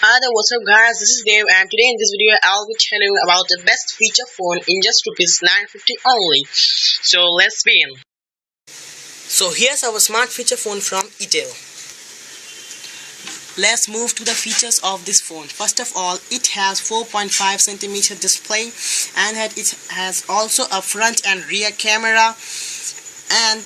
Hi there, what's up guys, this is Dave and today in this video I'll be telling you about the best feature phone in just rupees 950 only. So let's begin. So here's our smart feature phone from Etel. Let's move to the features of this phone. First of all, it has 4.5cm display and it has also a front and rear camera, and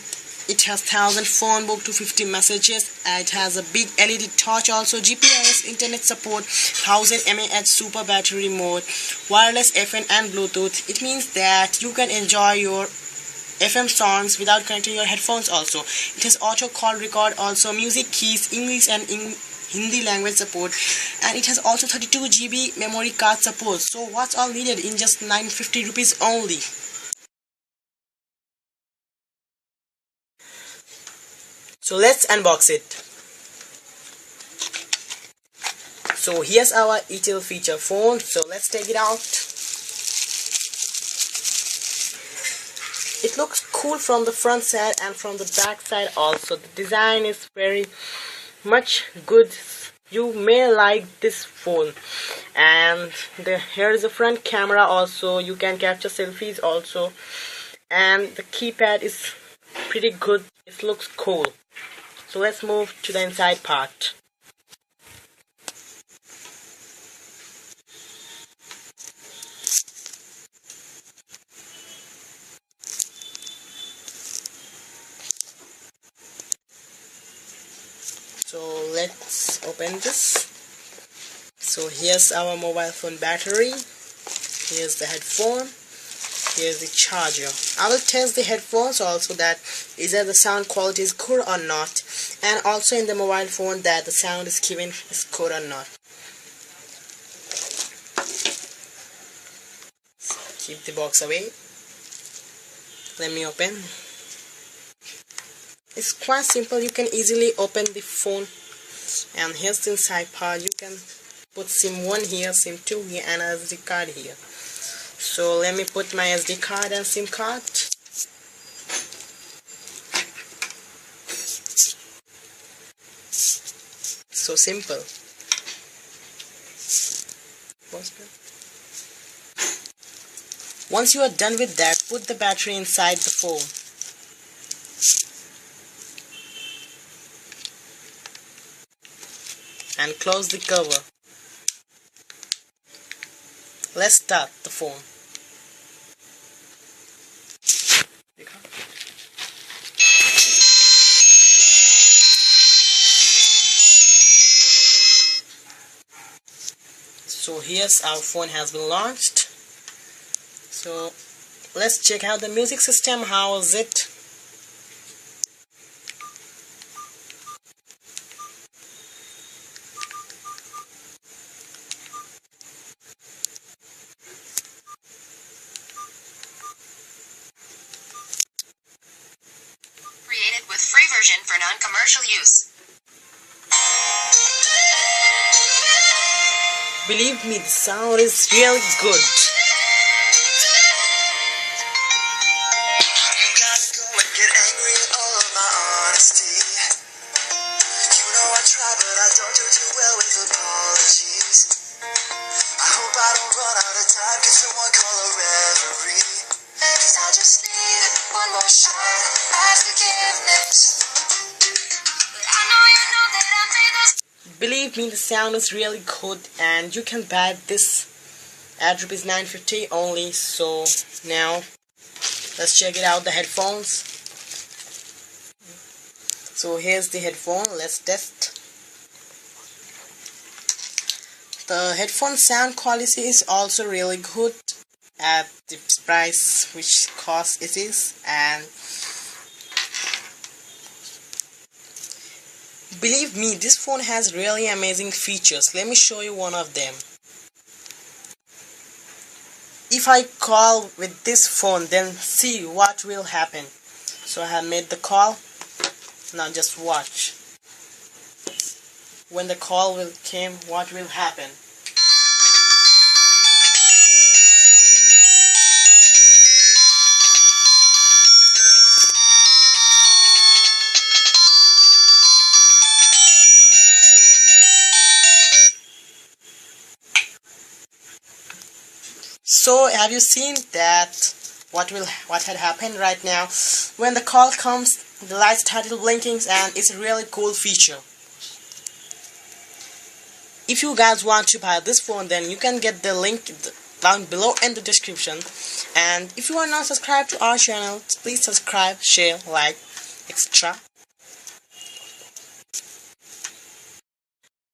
it has 1000 phone book to 50 messages. It has a big LED torch, also GPS, internet support, 1000 mAh super battery mode, wireless FM and Bluetooth. It means that you can enjoy your FM songs without connecting your headphones also. It has auto call record, also music keys, English and Hindi language support, and it has also 32 GB memory card support. So what's all needed in just 950 rupees only. So let's unbox it. So here's our Etel feature phone. So let's take it out. It looks cool from the front side and from the back side also. The design is very much good. You may like this phone, and here is the front camera also. You can capture selfies also, and the keypad is pretty good. It looks cool. So let's move to the inside part. So let's open this. So here's our mobile phone battery, here's the headphone, here's the charger. I will test the headphones also, that either the sound quality is good or not, and also in the mobile phone that the sound is given is good or not. Keep the box away. Let me open. It's quite simple. You can easily open the phone, and here's the inside part. You can put SIM 1 here, SIM 2 here, and a SD card here. So let me put my SD card and SIM card. So simple. Once you are done with that, put the battery inside the phone. And close the cover. Let's start the phone. So here's our phone has been launched. So let's check out the music system. How is it? Created with free version for non-commercial use. Believe me, the sound is really good. Believe me, the sound is really good, and you can buy this at rupees 950 only. So now let's check it out, the headphones. So here's the headphone. Let's test. The headphone sound quality is also really good at the price which cost it is, and believe me, this phone has really amazing features. Let me show you one of them. If I call with this phone, then see what will happen. So I have made the call. Now just watch. When the call will come, what will happen? So have you seen that what had happened right now? When the call comes, the lights started blinking, and it's a really cool feature. If you guys want to buy this phone, then you can get the link down below in the description. And if you are not subscribed to our channel, please subscribe, share, like, etc.